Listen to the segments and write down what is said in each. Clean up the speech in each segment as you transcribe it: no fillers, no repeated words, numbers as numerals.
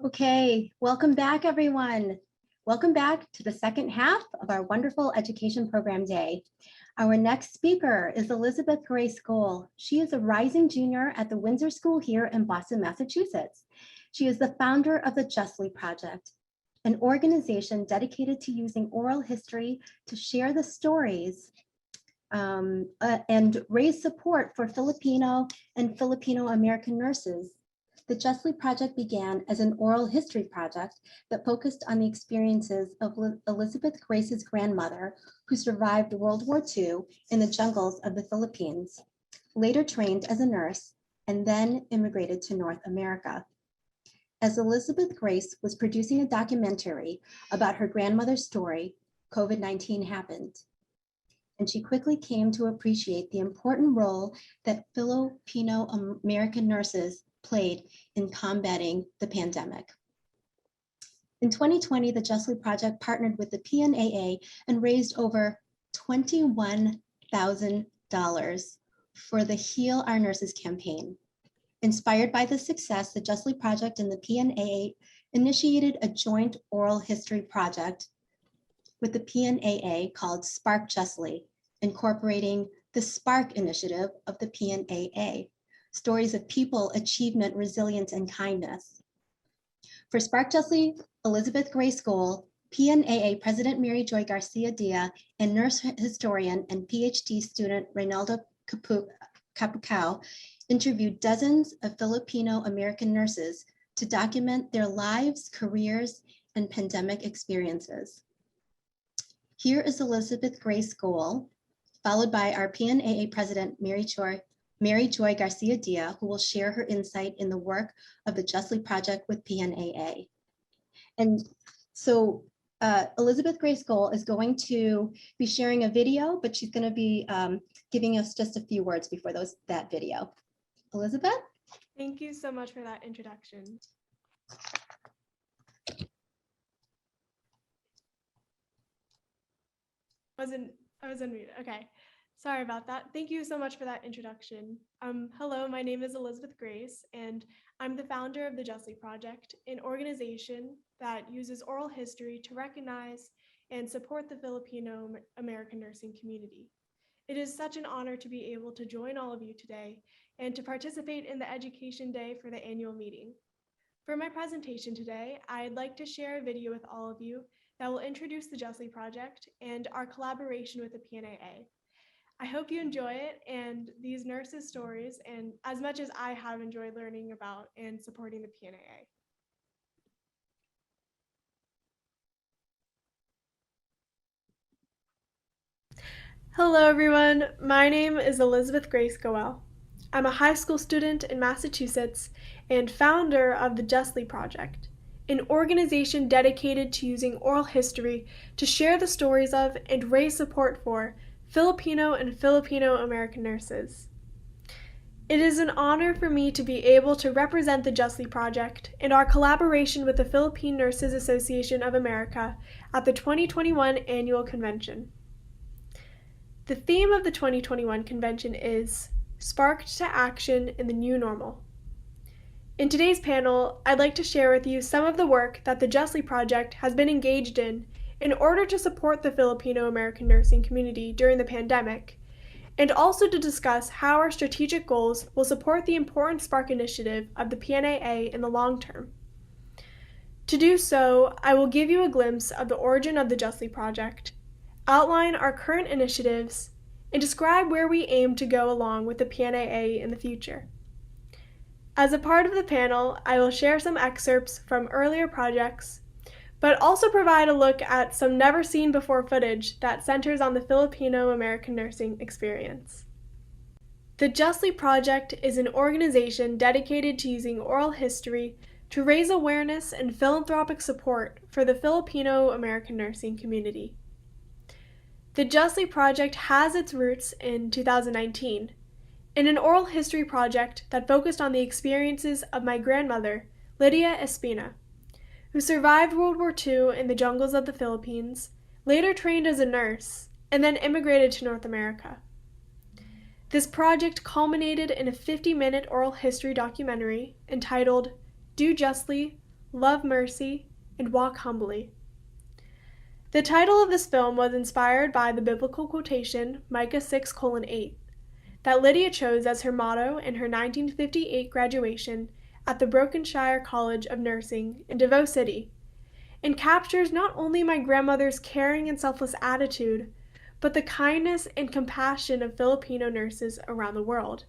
Okay, welcome back, everyone. Welcome back to the second half of our wonderful education program day. Our next speaker is Elizabeth Grace Gohl. She is a rising junior at the Windsor School here in Boston, Massachusetts. She is the founder of the Justly Project, an organization dedicated to using oral history to share the stories and raise support for Filipino and Filipino-American nurses. The Justly Project began as an oral history project that focused on the experiences of Elizabeth Grace's grandmother, who survived World War II in the jungles of the Philippines, later trained as a nurse, and then immigrated to North America. As Elizabeth Grace was producing a documentary about her grandmother's story, COVID-19 happened, and she quickly came to appreciate the important role that Filipino American nurses played in combating the pandemic. In 2020, the Justly Project partnered with the PNAA and raised over $21,000 for the Heal Our Nurses campaign. Inspired by the success, the Justly Project and the PNAA initiated a joint oral history project with the PNAA called S.P.A.R.K Justly, incorporating the S.P.A.R.K initiative of the PNAA. Stories of people, achievement, resilience, and kindness. For S.P.A.R.K Justly, Elizabeth Grace Gohl, PNAA President Mary Joy Garcia-Dia, and nurse historian and PhD student Reynaldo Capucao interviewed dozens of Filipino American nurses to document their lives, careers, and pandemic experiences. Here is Elizabeth Grace Gohl, followed by our PNAA President Mary Joy Garcia-Dia, who will share her insight in the work of the Justly Project with PNAA. And so Elizabeth Grace Gohl is going to be sharing a video, but she's going to be giving us just a few words before that video. Elizabeth? Thank you so much for that introduction. I was unmuted. Okay. Sorry about that. Thank you so much for that introduction. Hello, my name is Elizabeth Grace, and I'm the founder of the Justly Project, an organization that uses oral history to recognize and support the Filipino American nursing community. It is such an honor to be able to join all of you today and to participate in the Education Day for the annual meeting. For my presentation today, I'd like to share a video with all of you that will introduce the Justly Project and our collaboration with the PNAA. I hope you enjoy it and these nurses' stories, and as much as I have enjoyed learning about and supporting the PNAA. Hello everyone, my name is Elizabeth Grace Gohl. I'm a high school student in Massachusetts and founder of the Justly Project, an organization dedicated to using oral history to share the stories of and raise support for Filipino and Filipino-American nurses. It is an honor for me to be able to represent the Justly Project and our collaboration with the Philippine Nurses Association of America at the 2021 annual convention. The theme of the 2021 convention is Sparked to Action in the New Normal. In today's panel, I'd like to share with you some of the work that the Justly Project has been engaged in order to support the Filipino-American nursing community during the pandemic, and also to discuss how our strategic goals will support the important S.P.A.R.K initiative of the PNAA in the long term. To do so, I will give you a glimpse of the origin of the Justly Project, outline our current initiatives, and describe where we aim to go along with the PNAA in the future. As a part of the panel, I will share some excerpts from earlier projects, but also provide a look at some never-seen-before footage that centers on the Filipino-American nursing experience. The Justly Project is an organization dedicated to using oral history to raise awareness and philanthropic support for the Filipino-American nursing community. The Justly Project has its roots in 2019, in an oral history project that focused on the experiences of my grandmother, Lydia Espina, who survived World War II in the jungles of the Philippines, later trained as a nurse, and then immigrated to North America. This project culminated in a 50-minute oral history documentary entitled Do Justly, Love Mercy, and Walk Humbly. The title of this film was inspired by the biblical quotation Micah 6:8 that Lydia chose as her motto in her 1958 graduation at the Brokenshire College of Nursing in Davao City, and captures not only my grandmother's caring and selfless attitude, but the kindness and compassion of Filipino nurses around the world.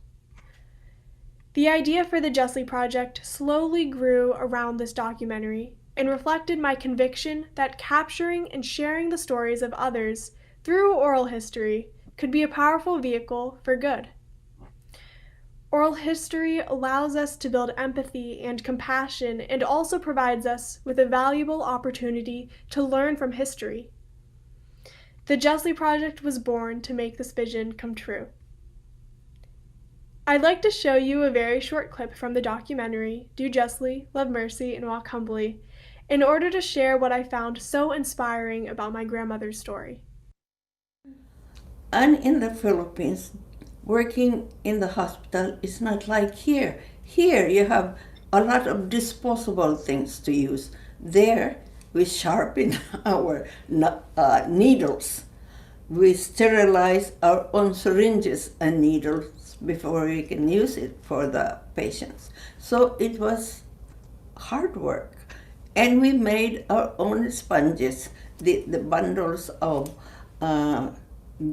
The idea for the Justly Project slowly grew around this documentary and reflected my conviction that capturing and sharing the stories of others through oral history could be a powerful vehicle for good. Oral history allows us to build empathy and compassion and also provides us with a valuable opportunity to learn from history. The Justly Project was born to make this vision come true. I'd like to show you a very short clip from the documentary, Do Justly, Love Mercy, and Walk Humbly, in order to share what I found so inspiring about my grandmother's story. And in the Philippines, working in the hospital is not like here. Here you have a lot of disposable things to use. There we sharpen our needles. We sterilize our own syringes and needles before we can use it for the patients. So it was hard work. And we made our own sponges, the bundles of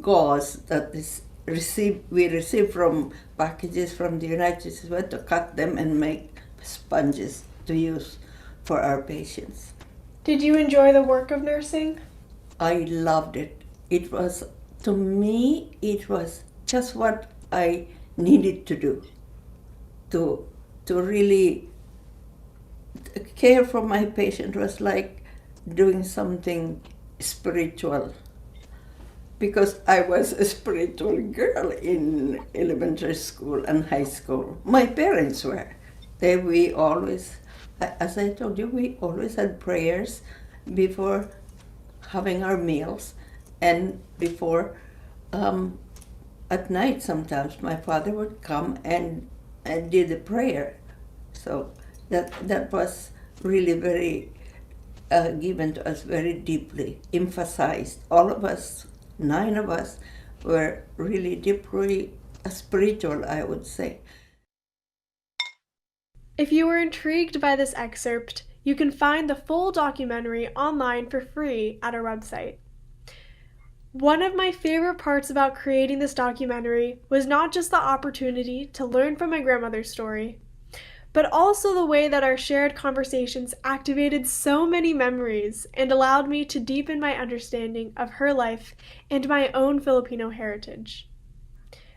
gauze that we received from packages from the United States. We had to cut them and make sponges to use for our patients. Did you enjoy the work of nursing? I loved it. It was, to me, it was just what I needed to do to really care for my patient. Was like doing something spiritual, because I was a spiritual girl in elementary school and high school. My parents were. We always, as I told you, we always had prayers before having our meals, and before at night sometimes my father would come and did the prayer. So that was really very given to us very deeply, emphasized. All of us, 9 of us, were really deeply spiritual, I would say. If you were intrigued by this excerpt, you can find the full documentary online for free at our website. One of my favorite parts about creating this documentary was not just the opportunity to learn from my grandmother's story, but also the way that our shared conversations activated so many memories and allowed me to deepen my understanding of her life and my own Filipino heritage.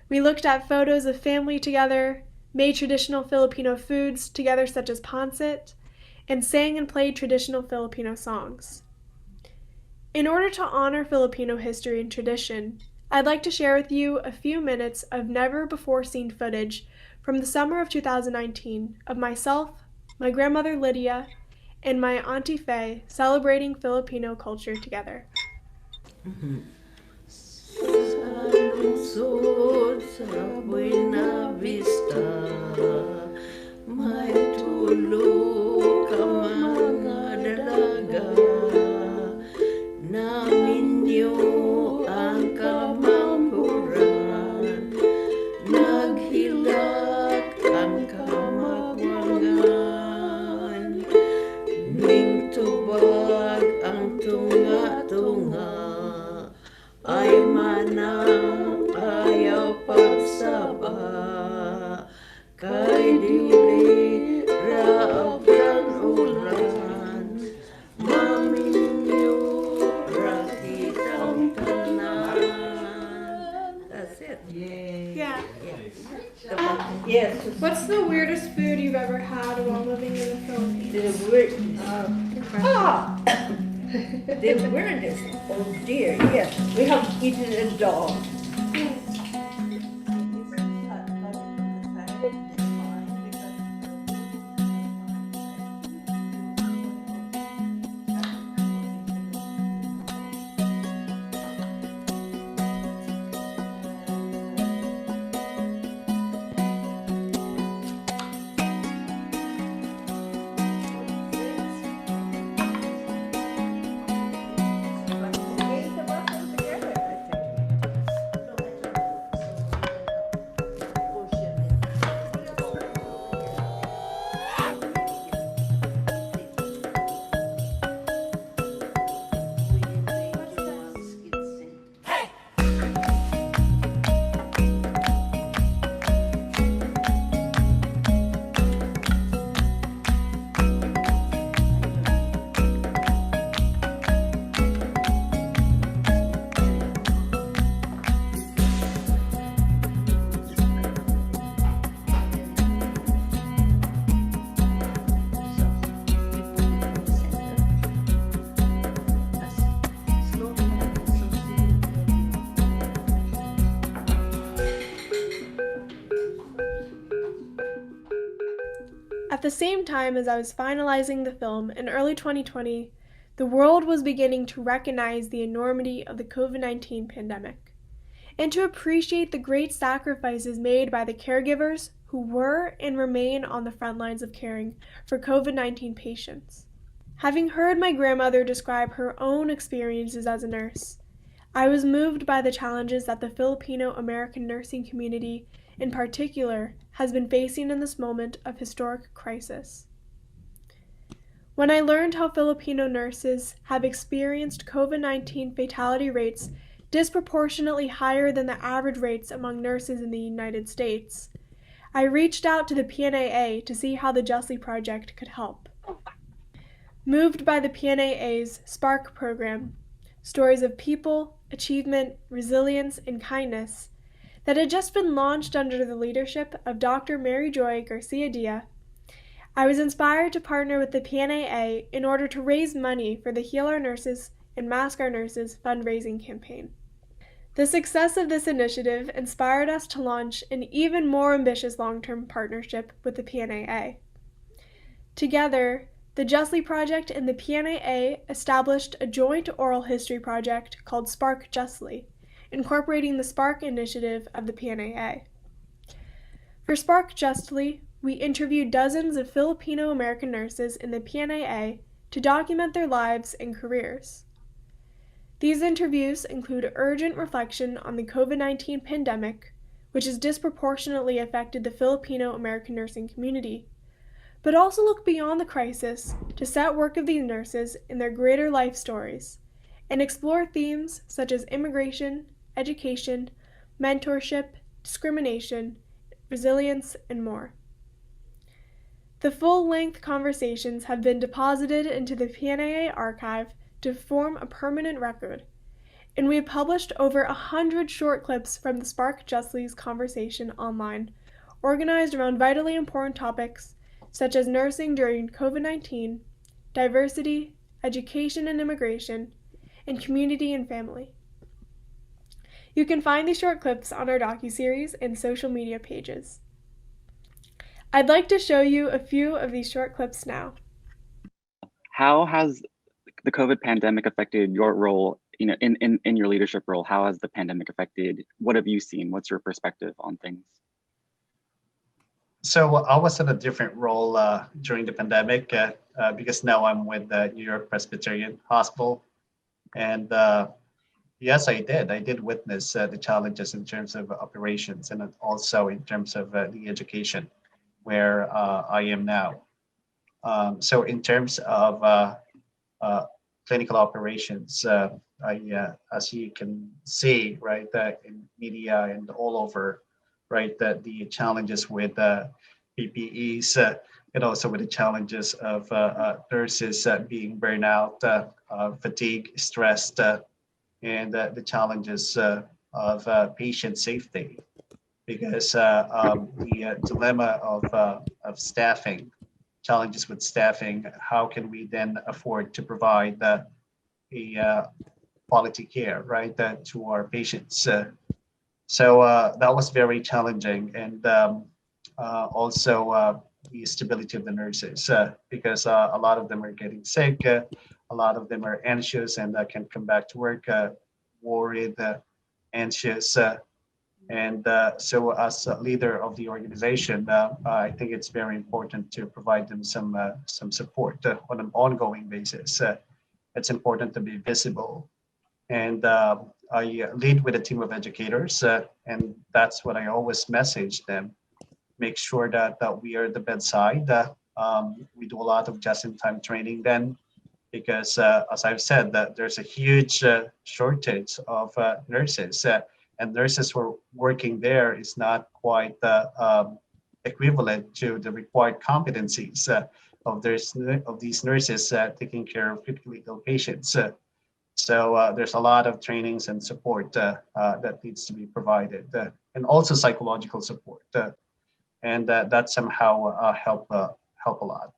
We looked at photos of family together, made traditional Filipino foods together such as pancit, and sang and played traditional Filipino songs. In order to honor Filipino history and tradition, I'd like to share with you a few minutes of never-before-seen footage from the summer of 2019 of myself, my grandmother Lydia, and my Auntie Faye celebrating Filipino culture together. Lungsod sa Buena Vista, may tulog ka mga dalaga. Naminyo ang kamanghuran, naghilak ang kamagwangan. Ning tubag ang tunga-tunga, ay manang ayaw pagsaba, kay dili raab kang ulan, maminyo rakitang tanan. That's it. Yeah. Yes. What's the weirdest food you've ever had while living in the Philippines? The word. The weirdest. Oh dear. Yes. We have eaten a dog. the same time as I was finalizing the film in early 2020, the world was beginning to recognize the enormity of the COVID-19 pandemic and to appreciate the great sacrifices made by the caregivers who were and remain on the front lines of caring for COVID-19 patients. Having heard my grandmother describe her own experiences as a nurse, I was moved by the challenges that the Filipino American nursing community, in particular, has been facing in this moment of historic crisis. When I learned how Filipino nurses have experienced COVID-19 fatality rates disproportionately higher than the average rates among nurses in the United States, I reached out to the PNAA to see how the Justly Project could help. Moved by the PNAA's S.P.A.R.K program, stories of people, achievement, resilience, and kindness, that had just been launched under the leadership of Dr. Mary Joy Garcia-Dia, I was inspired to partner with the PNAA in order to raise money for the Heal Our Nurses and Mask Our Nurses fundraising campaign. The success of this initiative inspired us to launch an even more ambitious long-term partnership with the PNAA. Together, the Justly Project and the PNAA established a joint oral history project called S.P.A.R.K Justly, incorporating the S.P.A.R.K initiative of the PNAA. For S.P.A.R.K Justly, we interviewed dozens of Filipino American nurses in the PNAA to document their lives and careers. These interviews include urgent reflection on the COVID-19 pandemic, which has disproportionately affected the Filipino American nursing community, but also look beyond the crisis to set work of these nurses in their greater life stories and explore themes such as immigration, education, mentorship, discrimination, resilience, and more. The full-length conversations have been deposited into the PNAA archive to form a permanent record, and we have published over 100 short clips from the S.P.A.R.K Justly's conversation online, organized around vitally important topics such as nursing during COVID-19, diversity, education and immigration, and community and family. You can find these short clips on our docuseries and social media pages. I'd like to show you a few of these short clips now. How has the COVID pandemic affected your role, in your leadership role? How has the pandemic affected, what have you seen? What's your perspective on things? So I was in a different role during the pandemic because now I'm with the New York Presbyterian Hospital. And yes, I did witness the challenges in terms of operations and also in terms of the education where I am now. So in terms of clinical operations, as you can see, right, in media and all over, right, that the challenges with PPEs and also with the challenges of nurses being burned out, fatigue, stressed, and the challenges of patient safety, because the dilemma of staffing, challenges with staffing, how can we then afford to provide a quality care, right, to our patients? So that was very challenging, and also the stability of the nurses, because a lot of them are getting sick, a lot of them are anxious and can't come back to work, worried, anxious. And so as a leader of the organization, I think it's very important to provide them some support on an ongoing basis. It's important to be visible. And I lead with a team of educators, and that's what I always message them. Make sure that we are at the bedside. We do a lot of just-in-time training then, because as I've said, that there's a huge shortage of nurses, and nurses who are working there is not quite equivalent to the required competencies of these nurses taking care of critically ill patients. So there's a lot of trainings and support that needs to be provided, and also psychological support, and that somehow help a lot.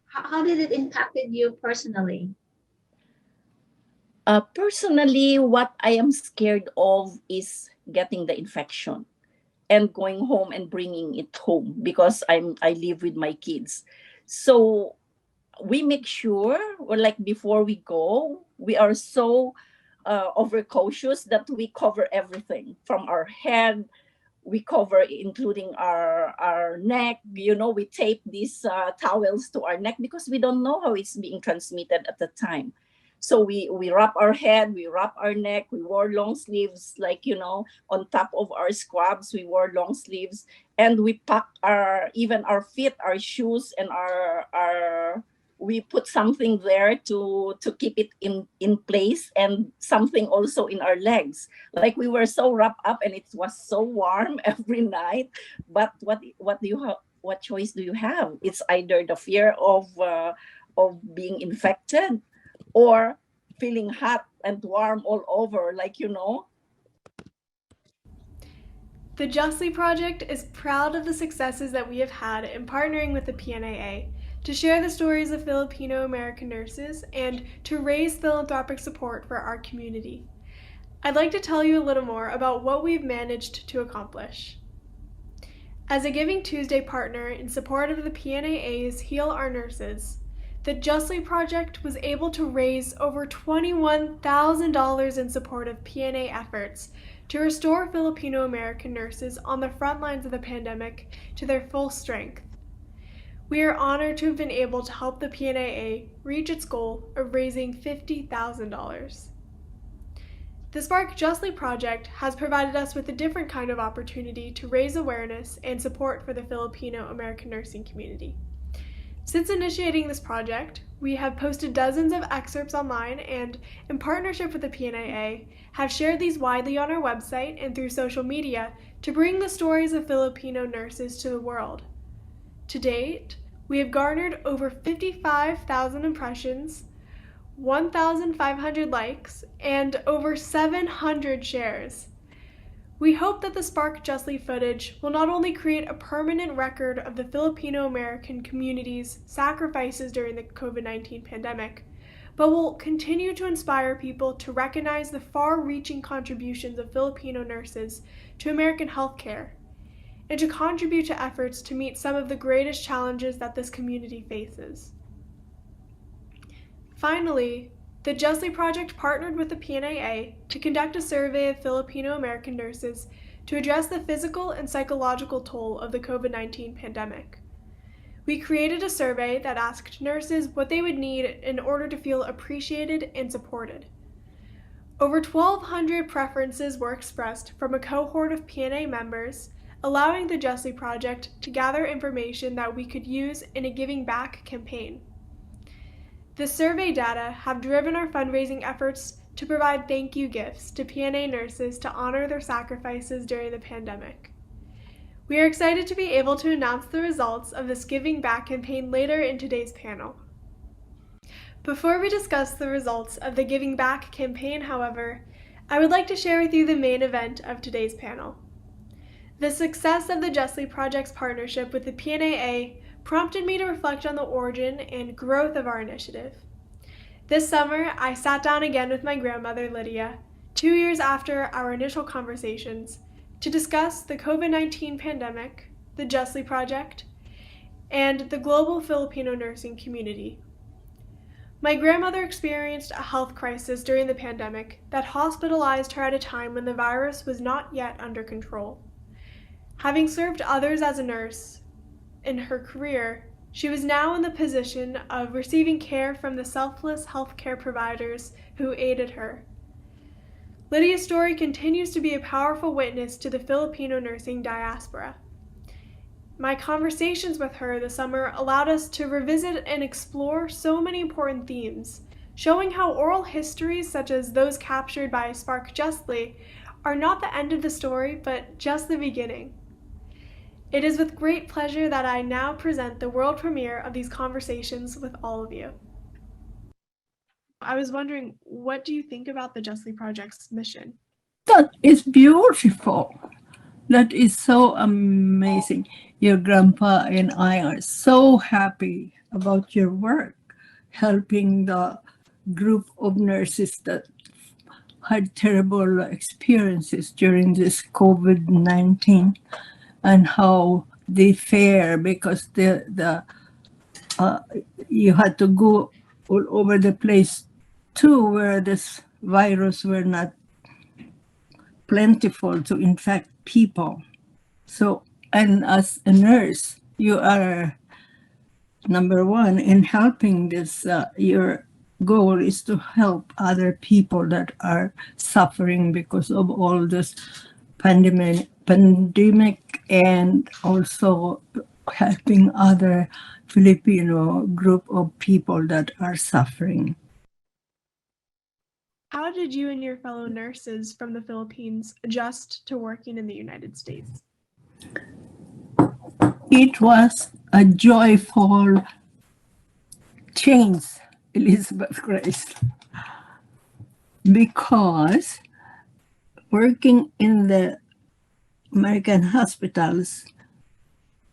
How did it impacted you personally? Personally, what I am scared of is getting the infection. and going home and bringing it home because I live with my kids. So we make sure, or like before we go, we are so overcautious that we cover everything from our head. We cover including our neck. We tape these towels to our neck because we don't know how it's being transmitted at the time. So we wrap our head, we wrap our neck, we wore long sleeves, like on top of our scrubs we wore long sleeves, and we pack even our feet, our shoes, and our we put something there to keep it in place, and something also in our legs. Like we were so wrapped up and it was so warm every night. But what do you have? What choice do you have? It's either the fear of being infected, or feeling hot and warm all over, The Justly Project is proud of the successes that we have had in partnering with the PNAA to share the stories of Filipino American nurses and to raise philanthropic support for our community. I'd like to tell you a little more about what we've managed to accomplish. As a Giving Tuesday partner in support of the PNAA's Heal Our Nurses, the Justly Project was able to raise over $21,000 in support of PNA efforts to restore Filipino American nurses on the front lines of the pandemic to their full strength. We are honored to have been able to help the PNAA reach its goal of raising $50,000. The S.P.A.R.K Justly Project has provided us with a different kind of opportunity to raise awareness and support for the Filipino American nursing community. Since initiating this project, we have posted dozens of excerpts online and, in partnership with the PNAA, have shared these widely on our website and through social media to bring the stories of Filipino nurses to the world. To date, we have garnered over 55,000 impressions, 1,500 likes, and over 700 shares. We hope that the S.P.A.R.K Justly footage will not only create a permanent record of the Filipino American community's sacrifices during the COVID-19 pandemic, but will continue to inspire people to recognize the far-reaching contributions of Filipino nurses to American healthcare, and to contribute to efforts to meet some of the greatest challenges that this community faces. Finally, the Justly Project partnered with the PNAA to conduct a survey of Filipino American nurses to address the physical and psychological toll of the COVID-19 pandemic. We created a survey that asked nurses what they would need in order to feel appreciated and supported. Over 1,200 preferences were expressed from a cohort of PNA members, allowing the Justly Project to gather information that we could use in a Giving Back campaign. The survey data have driven our fundraising efforts to provide thank you gifts to PNA nurses to honor their sacrifices during the pandemic. We are excited to be able to announce the results of this Giving Back campaign later in today's panel. Before we discuss the results of the Giving Back campaign, however, I would like to share with you the main event of today's panel. The success of the Justly Project's partnership with the PNAA prompted me to reflect on the origin and growth of our initiative. This summer, I sat down again with my grandmother, Lydia, 2 years after our initial conversations, to discuss the COVID-19 pandemic, the Justly Project, and the global Filipino nursing community. My grandmother experienced a health crisis during the pandemic that hospitalized her at a time when the virus was not yet under control. Having served others as a nurse in her career, she was now in the position of receiving care from the selfless healthcare providers who aided her. Lydia's story continues to be a powerful witness to the Filipino nursing diaspora. My conversations with her this summer allowed us to revisit and explore so many important themes, showing how oral histories such as those captured by S.P.A.R.K Justly are not the end of the story, but just the beginning. It is with great pleasure that I now present the world premiere of these conversations with all of you. I was wondering, what do you think about the Justly Project's mission? That is beautiful. That is so amazing. Your grandpa and I are so happy about your work, helping the group of nurses that had terrible experiences during this COVID-19 and how they fare because you had to go all over the place too, where this virus were not plentiful to infect people. So, and as a nurse, you are number one in helping this. Your goal is to help other people that are suffering because of all this pandemic, and also helping other Filipino group of people that are suffering. How did you and your fellow nurses from the Philippines adjust to working in the United States? It was a joyful change, Elizabeth Grace, because working in the American hospitals,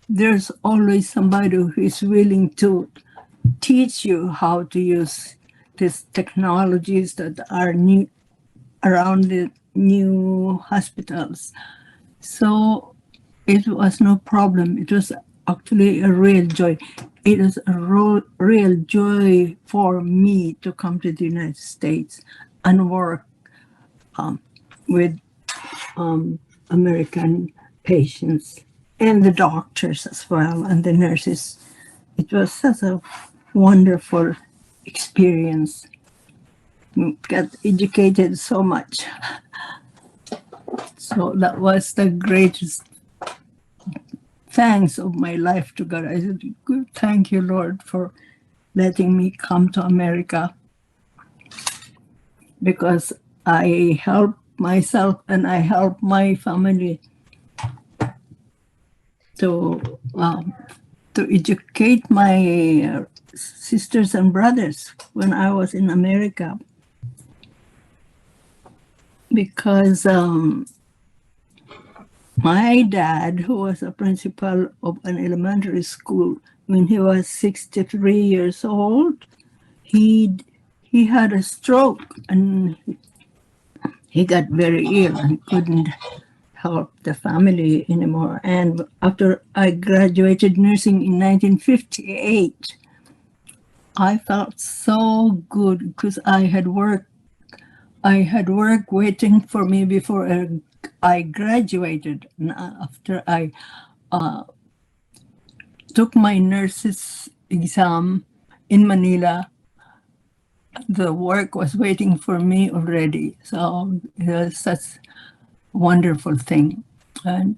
there's always somebody who is willing to teach you how to use these technologies that are new around the new hospitals. So it was no problem. It was actually a real joy. It is a real joy for me to come to the United States and work with American patients and the doctors as well and the nurses. It was such a wonderful experience. Got educated so much. So that was the greatest thanks of my life to God. I said, good, thank you, Lord, for letting me come to America, because I help myself and I help my family to educate my sisters and brothers when I was in America, because my dad, who was a principal of an elementary school, when he was 63 years old, he had a stroke and he got very ill and couldn't help the family anymore. And after I graduated nursing in 1958, I felt so good because I had work waiting for me before I graduated. And after I took my nurse's exam in Manila, the work was waiting for me already. So it was such a wonderful thing. And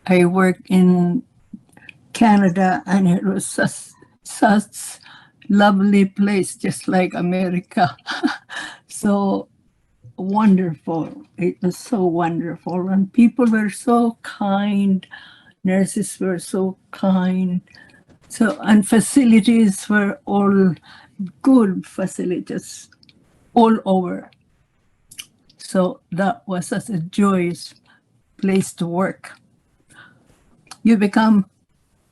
I worked in Canada, and it was such lovely place, just like America. So wonderful. It was so wonderful. And people were so kind. Nurses were so kind. So, and facilities were all good facilities all over. So that was such a joyous place to work. You become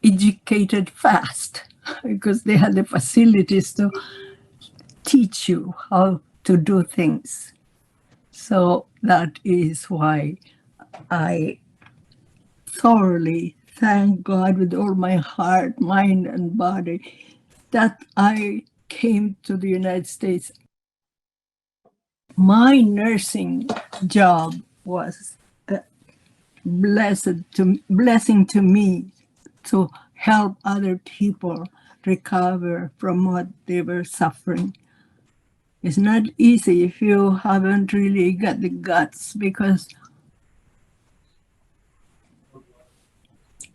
educated fast because they had the facilities to teach you how to do things. So that is why I thoroughly thank God with all my heart, mind, and body that I came to the United States. My nursing job was a blessing to me to help other people recover from what they were suffering. It's not easy if you haven't really got the guts, because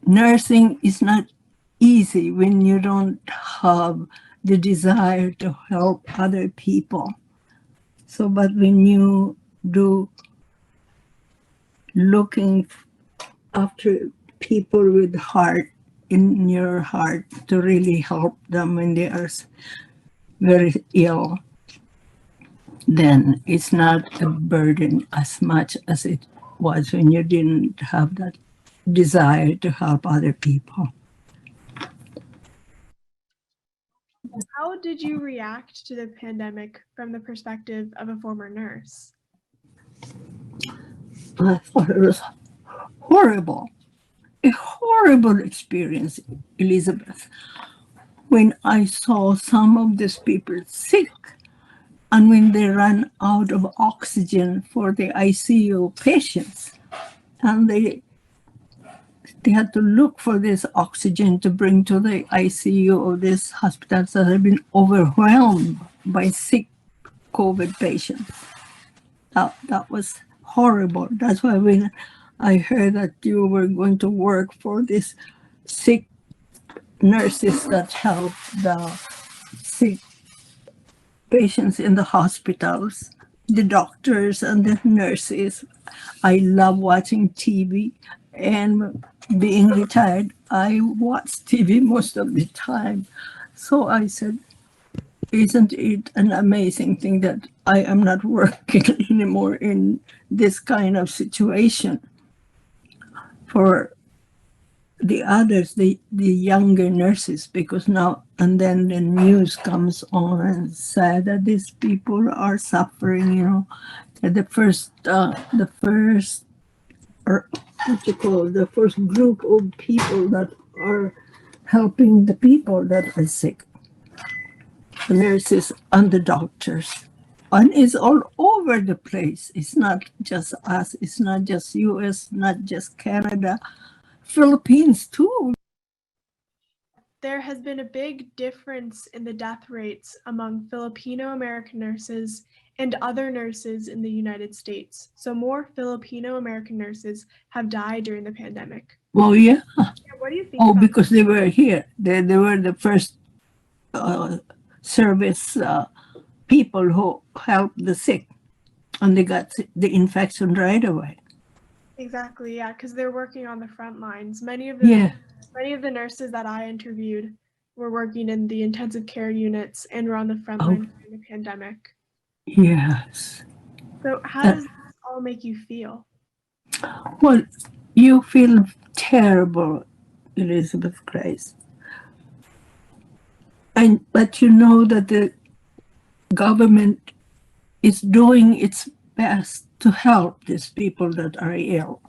nursing is not easy when you don't have the desire to help other people. So, but when you do looking after people with heart in your heart to really help them when they are very ill, then it's not a burden as much as it was when you didn't have that desire to help other people. How did you react to the pandemic from the perspective of a former nurse? I thought it was horrible, a horrible experience, Elizabeth, when I saw some of these people sick and when they ran out of oxygen for the ICU patients. And they had to look for this oxygen to bring to the ICU of these hospitals that have been overwhelmed by sick COVID patients. That was horrible. That's why when I heard that you were going to work for these sick nurses that help the sick patients in the hospitals, the doctors and the nurses. I love watching TV, and being retired, I watch TV most of the time. So I said, isn't it an amazing thing that I am not working anymore in this kind of situation? For the others, the younger nurses, because now and then the news comes on and said that these people are suffering, the first or what you call the first group of people that are helping the people that are sick, the nurses and the doctors. And it's all over the place. It's not just us, it's not just US, not just Canada, Philippines too. There has been a big difference in the death rates among Filipino American nurses and other nurses in the United States. So more Filipino American nurses have died during the pandemic. Well, yeah. What do you think? Oh, about because they were here. They were the first service people who helped the sick, and they got the infection right away. Exactly, yeah, because they're working on the front lines. Many of the nurses that I interviewed were working in the intensive care units and were on the front line during the pandemic. Yes. So how does this all make you feel? Well, you feel terrible, Elizabeth Grace. But you know that the government is doing its best to help these people that are ill.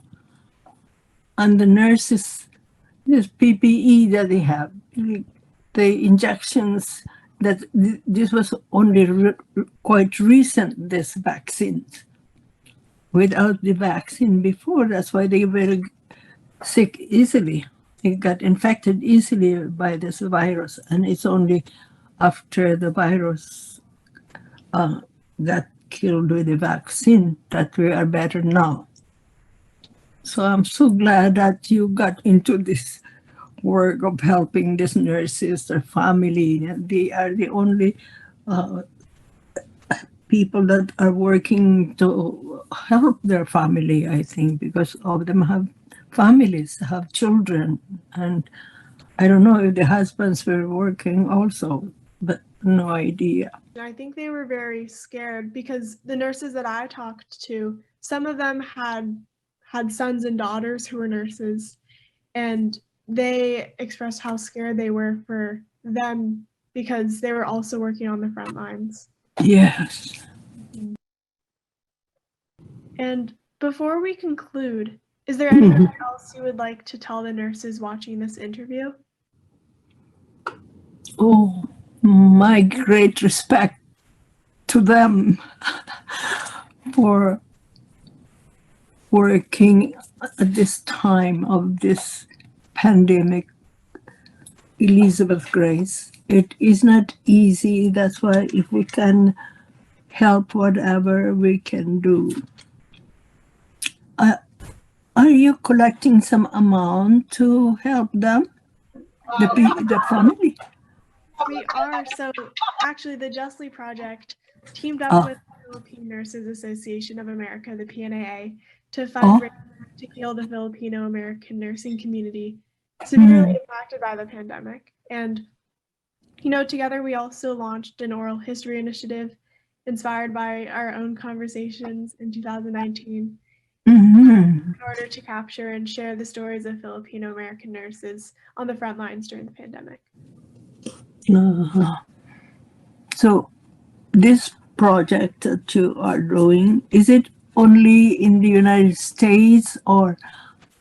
And the nurses, this PPE that they have, the injections, that this was only quite recent, this vaccine. Without the vaccine before, that's why they were sick easily. They got infected easily by this virus, and it's only after the virus got killed with the vaccine that we are better now. So I'm so glad that you got into this work of helping these nurses, their family. They are the only people that are working to help their family, I think, because all of them have families, have children. And I don't know if the husbands were working also, but no idea. I think they were very scared because the nurses that I talked to, some of them had sons and daughters who were nurses, and they expressed how scared they were for them because they were also working on the front lines. Yes. And before we conclude, is there anything else you would like to tell the nurses watching this interview? Oh, my great respect to them for working at this time of this pandemic. Elizabeth Grace, it is not easy. That's why if we can help whatever we can do. Are you collecting some amount to help them, the family? We are. So actually the Justly Project teamed up with the Philippine Nurses Association of America, the PNAA, to fundraise to heal the Filipino American nursing community severely impacted by the pandemic. And, together we also launched an oral history initiative inspired by our own conversations in 2019 in order to capture and share the stories of Filipino American nurses on the front lines during the pandemic. So this project that you are doing, is it only in the United States, or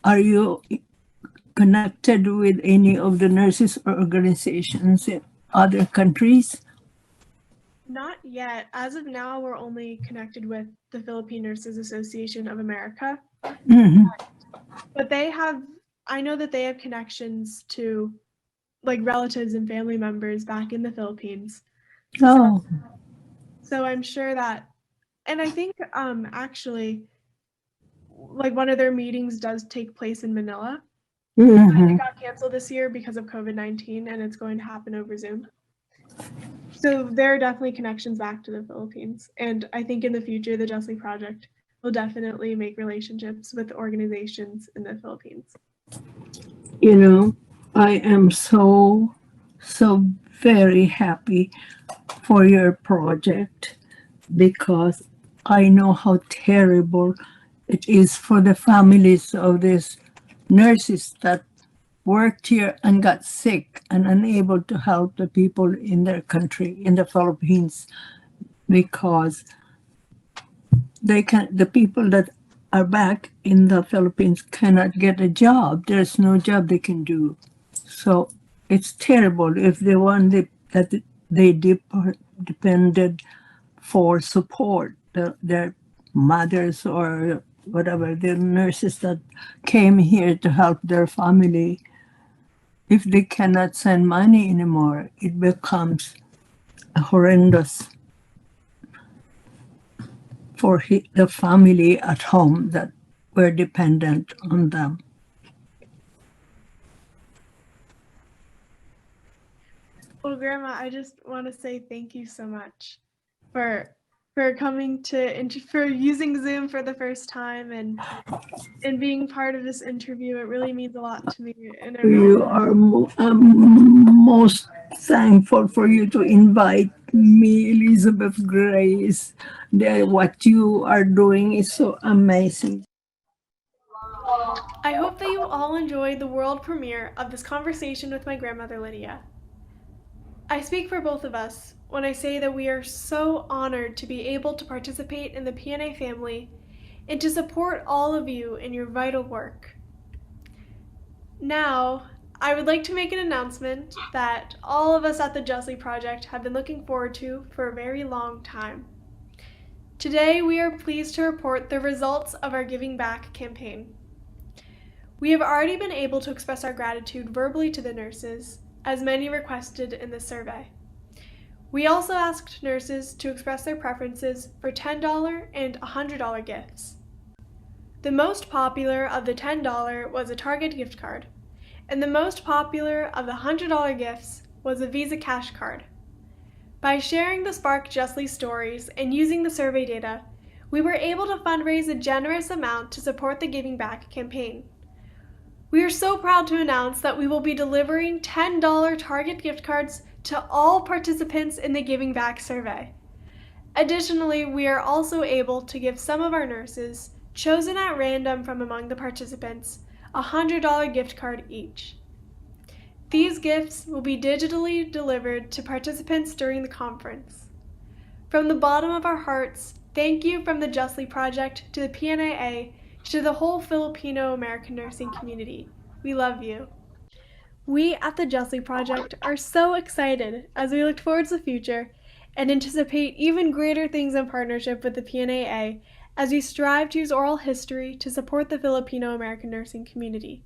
are you connected with any of the nurses organizations in other countries? Not yet. As of now, we're only connected with the Philippine Nurses Association of America. Mhm. But I know that they have connections to like relatives and family members back in the Philippines. Oh, So I'm sure that, and I think actually like one of their meetings does take place in Manila. mhm. It got canceled this year because of COVID-19, and it's going to happen over Zoom. So there are definitely connections back to the Philippines. And I think in the future, the Justly Project will definitely make relationships with organizations in the Philippines. You know, I am so very happy for your project, because I know how terrible it is for the families of these nurses that worked here and got sick and unable to help the people in their country, in the Philippines, because the people that are back in the Philippines cannot get a job. There's no job they can do. So it's terrible if the one that they depended for support, their mothers or whatever, the nurses that came here to help their family, if they cannot send money anymore, it becomes horrendous for the family at home that were dependent on them. Well, Grandma, I just want to say thank you so much for coming for using Zoom for the first time and being part of this interview. It really means a lot to me. And You are most thankful for you to invite me, Elizabeth Grace. What you are doing is so amazing. I hope that you all enjoyed the world premiere of this conversation with my grandmother Lydia. I speak for both of us when I say that we are so honored to be able to participate in the PNA family and to support all of you in your vital work. Now, I would like to make an announcement that all of us at the Justly Project have been looking forward to for a very long time. Today, we are pleased to report the results of our Giving Back campaign. We have already been able to express our gratitude verbally to the nurses, as many requested in the survey. We also asked nurses to express their preferences for $10 and $100 gifts. The most popular of the $10 was a Target gift card, and the most popular of the $100 gifts was a Visa Cash card. By sharing the S.P.A.R.K Justly stories and using the survey data, we were able to fundraise a generous amount to support the Giving Back campaign. We are so proud to announce that we will be delivering $10 Target gift cards to all participants in the Giving Back survey. Additionally, we are also able to give some of our nurses, chosen at random from among the participants, a $100 gift card each. These gifts will be digitally delivered to participants during the conference. From the bottom of our hearts, thank you from the Justly Project to the PNAA to the whole Filipino American nursing community. We love you. We at the Justly Project are so excited as we look towards the future and anticipate even greater things in partnership with the PNAA as we strive to use oral history to support the Filipino American nursing community.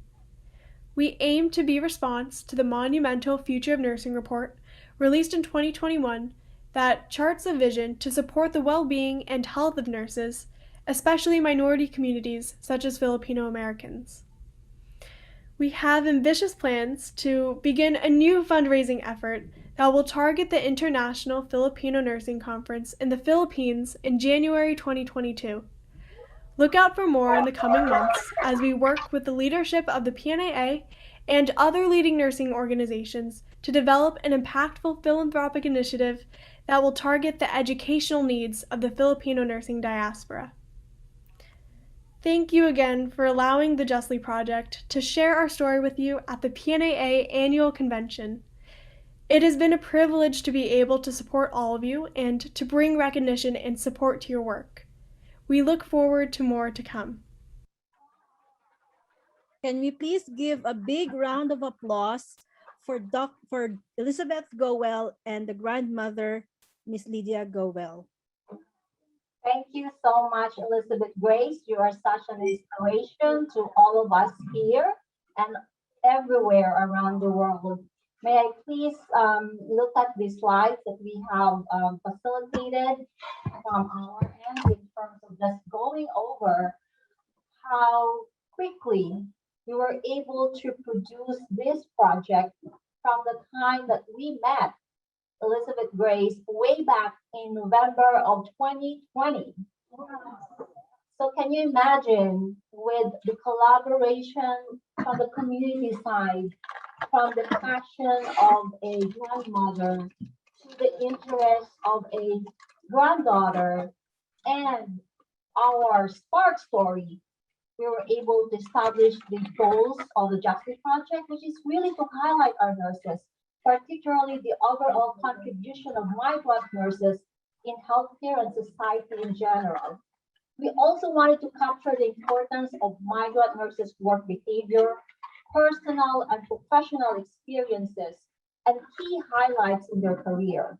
We aim to be a response to the monumental Future of Nursing report released in 2021 that charts a vision to support the well-being and health of nurses, especially minority communities such as Filipino Americans. We have ambitious plans to begin a new fundraising effort that will target the International Filipino Nursing Conference in the Philippines in January 2022. Look out for more in the coming months as we work with the leadership of the PNAA and other leading nursing organizations to develop an impactful philanthropic initiative that will target the educational needs of the Filipino nursing diaspora. Thank you again for allowing the Justly Project to share our story with you at the PNAA Annual Convention. It has been a privilege to be able to support all of you and to bring recognition and support to your work. We look forward to more to come. Can we please give a big round of applause for Elizabeth Gowell and the grandmother, Miss Lydia Gowell. Thank you so much, Elizabeth Grace. You are such an inspiration to all of us here and everywhere around the world. May I please look at the slides that we have facilitated from our end in terms of just going over how quickly we were able to produce this project from the time that we met Elizabeth Grace way back in November of 2020. So can you imagine, with the collaboration from the community side, from the passion of a grandmother to the interest of a granddaughter and our S.P.A.R.K story, we were able to establish the goals of the Justice Project, which is really to highlight our nurses, particularly the overall contribution of migrant nurses in healthcare and society in general. We also wanted to capture the importance of migrant nurses' work behavior, personal and professional experiences, and key highlights in their career.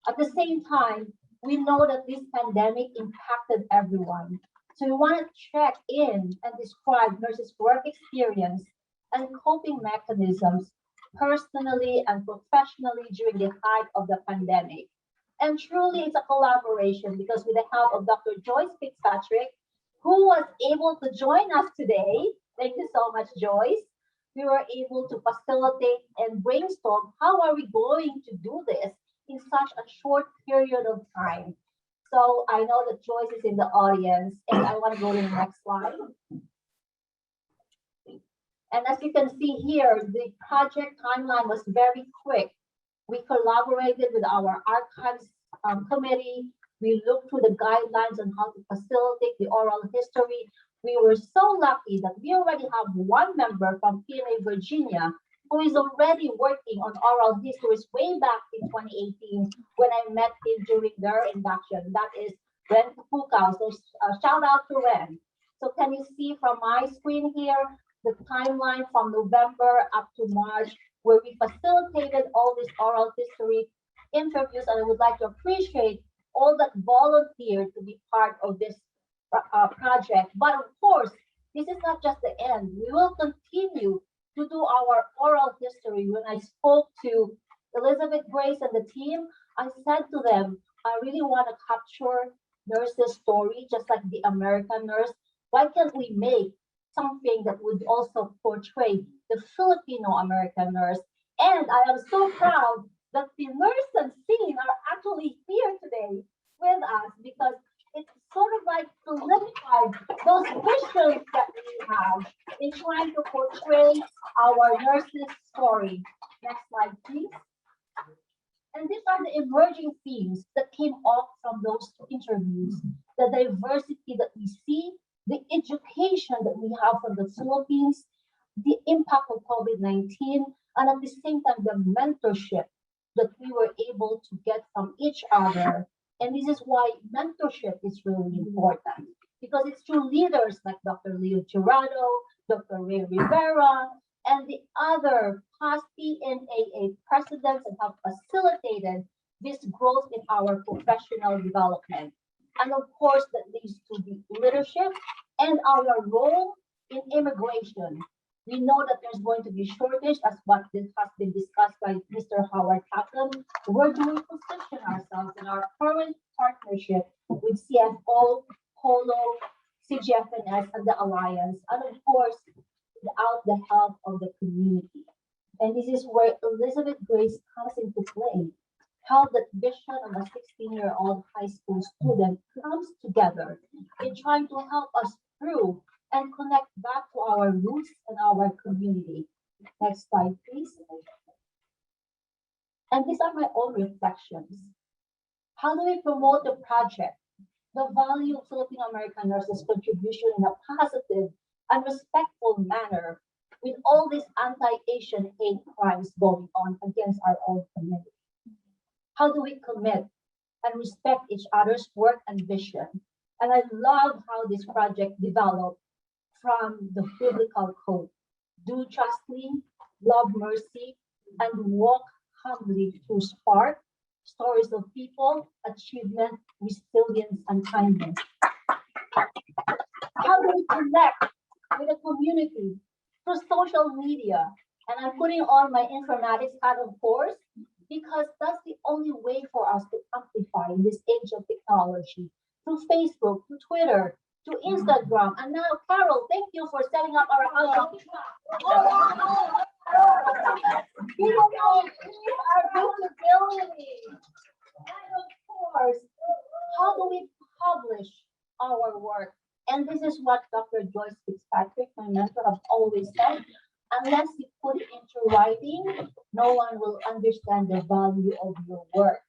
At the same time, we know that this pandemic impacted everyone. So we want to check in and describe nurses' work experience and coping mechanisms personally and professionally during the height of the pandemic. And truly, it's a collaboration because with the help of Dr. Joyce Fitzpatrick, who was able to join us today, thank you so much, Joyce, we were able to facilitate and brainstorm how are we going to do this in such a short period of time. So I know that Joyce is in the audience, and I want to go to the next slide. And as you can see here, the project timeline was very quick. We collaborated with our archives committee. We looked through the guidelines on how to facilitate the oral history. We were so lucky that we already have one member from PNAA Virginia who is already working on oral histories way back in 2018 when I met him during their induction. That is Ren Fukao. So shout out to Ren. So can you see from my screen here the timeline from November up to March, where we facilitated all these oral history interviews, and I would like to appreciate all that volunteered to be part of this project. But of course, this is not just the end. We will continue to do our oral history. When I spoke to Elizabeth Grace and the team, I said to them, I really want to capture nurses' story, just like the American nurse. Why can't we make something that would also portray the Filipino American nurse? And I am so proud that the nurses scene are actually here today with us because it's sort of like solidified those visions that we have in trying to portray our nurses' story. Next slide, please. And these are the emerging themes that came off from those interviews. The diversity that we see, the education that we have from the Philippines, the impact of COVID-19, and at the same time, the mentorship that we were able to get from each other. And this is why mentorship is really important, because it's through leaders like Dr. Leo Jurado, Dr. Ray Rivera, and the other past PNAA presidents that have facilitated this growth in our professional development. And of course, that leads to the leadership and our role in immigration. We know that there's going to be shortage, as what has been discussed by Mr. Howard Kaplan. We're going to position ourselves in our current partnership with CFO, Polo, CGFNS, and the Alliance, and of course, without the help of the community. And this is where Elizabeth Grace comes into play. How that vision of a 16-year-old high school student comes together in trying to help us through and connect back to our roots and our community. Next slide, please. And these are my own reflections. How do we promote the project, the value of Filipino American nurses' contribution in a positive and respectful manner with all these anti-Asian hate crimes going on against our own community? How do we commit and respect each other's work and vision? And I love how this project developed from the biblical code. Do justly, love mercy, and walk humbly through S.P.A.R.K, stories of people, achievement, resilience, and kindness. How do we connect with the community through social media? And I'm putting on my informatics hat, of course, because that's the only way for us to amplify in this age of technology. Through Facebook, to Twitter, to Instagram, and now Carol, thank you for setting up our account. People know our visibility. And of course, how do we publish our work? And this is what Dr. Joyce Fitzpatrick, my mentor, have always said. Unless you put it into writing, no one will understand the value of your work.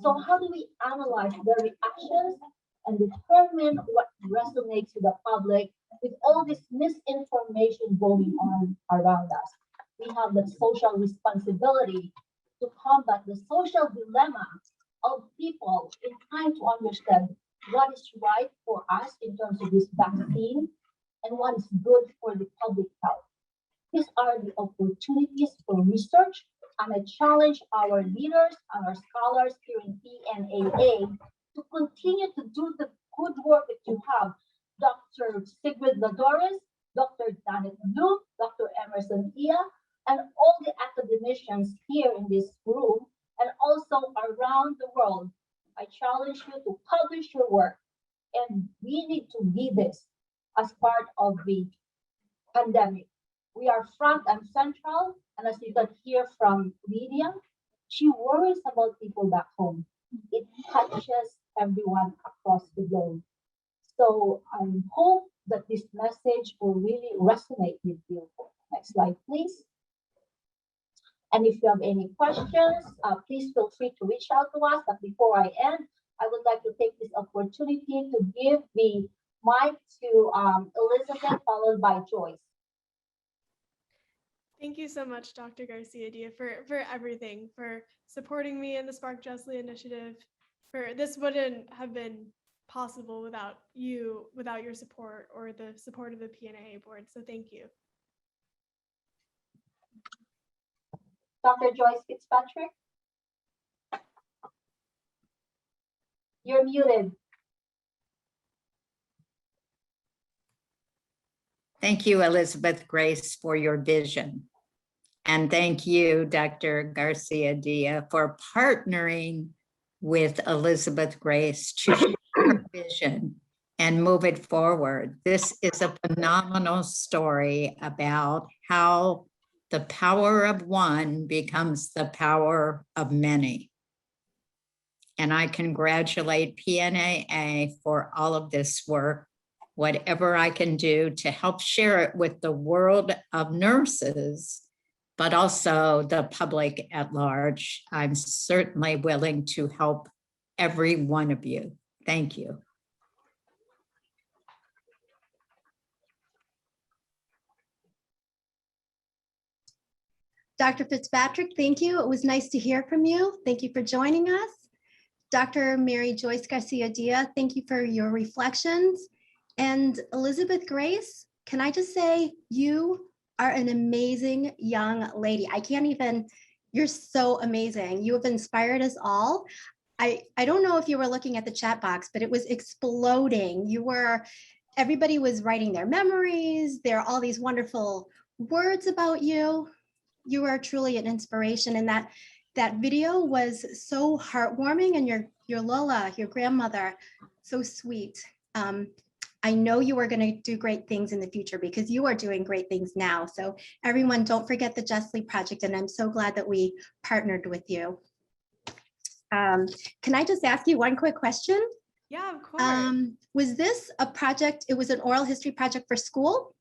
So how do we analyze the reactions and determine what resonates with the public with all this misinformation going on around us? We have the social responsibility to combat the social dilemma of people in trying to understand what is right for us in terms of this vaccine and what is good for the public health. These are the opportunities for research, and I challenge our leaders and our scholars here in PNAA to continue to do the good work that you have. Dr. Sigrid Ladores, Dr. Janet Lu, Dr. Emerson Ia, and all the academicians here in this room and also around the world. I challenge you to publish your work, and we need to be this as part of the pandemic. We are front and central, and as you can hear from Lydia, she worries about people back home. It touches everyone across the globe. So I hope that this message will really resonate with you. Next slide, please. And if you have any questions, please feel free to reach out to us. But before I end, I would like to take this opportunity to give the mic to Elizabeth, followed by Joyce. Thank you so much, Dr. Garcia-Dia, for everything, for supporting me in the S.P.A.R.K Justly initiative. This wouldn't have been possible without you, without your support or the support of the PNAA board. So thank you. Dr. Joyce Fitzpatrick, you're muted. Thank you, Elizabeth Grace, for your vision. And thank you, Dr. Garcia-Dia, for partnering with Elizabeth Grace to share her vision and move it forward. This is a phenomenal story about how the power of one becomes the power of many. And I congratulate PNAA for all of this work. Whatever I can do to help share it with the world of nurses, but also the public at large, I'm certainly willing to help every one of you. Thank you. Dr. Fitzpatrick, thank you. It was nice to hear from you. Thank you for joining us. Dr. Mary Joyce Garcia-Dia, thank you for your reflections. And Elizabeth Grace, can I just say, you are an amazing young lady. I can't even, you're so amazing. You have inspired us all. I don't know if you were looking at the chat box, but it was exploding. Everybody was writing their memories. There are all these wonderful words about you. You are truly an inspiration. And that video was so heartwarming, and your Lola, your grandmother, so sweet. I know you are going to do great things in the future because you are doing great things now. So everyone, don't forget the Justly Project, and I'm so glad that we partnered with you. Can I just ask you one quick question? Yeah, of course. Was this a project, it was an oral history project for school?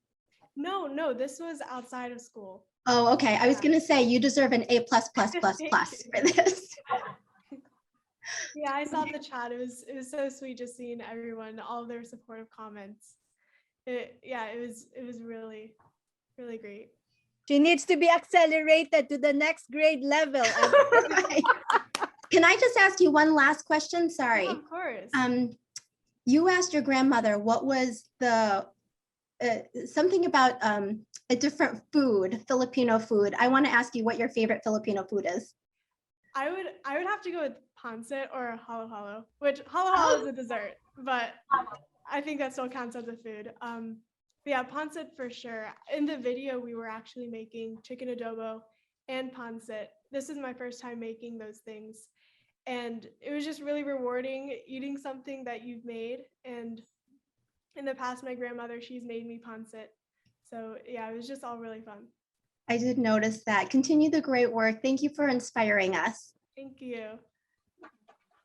No, this was outside of school. Oh, okay. I was going to say you deserve an A+++ for this. Yeah, I saw the chat. It was so sweet just seeing everyone, all of their supportive comments. It was really, really great. She needs to be accelerated to the next grade level. Right. Can I just ask you one last question? Sorry. Yeah, of course. You asked your grandmother what was the something about a different food, Filipino food. I want to ask you what your favorite Filipino food is. I would have to go with pancit or halo halo, which halo halo is a dessert, but I think that still counts as a food. But yeah, pancit for sure. In the video, we were actually making chicken adobo and pancit. This is my first time making those things. And it was just really rewarding eating something that you've made. And in the past, my grandmother, she's made me pancit. So yeah, it was just all really fun. I did notice that. Continue the great work. Thank you for inspiring us. Thank you.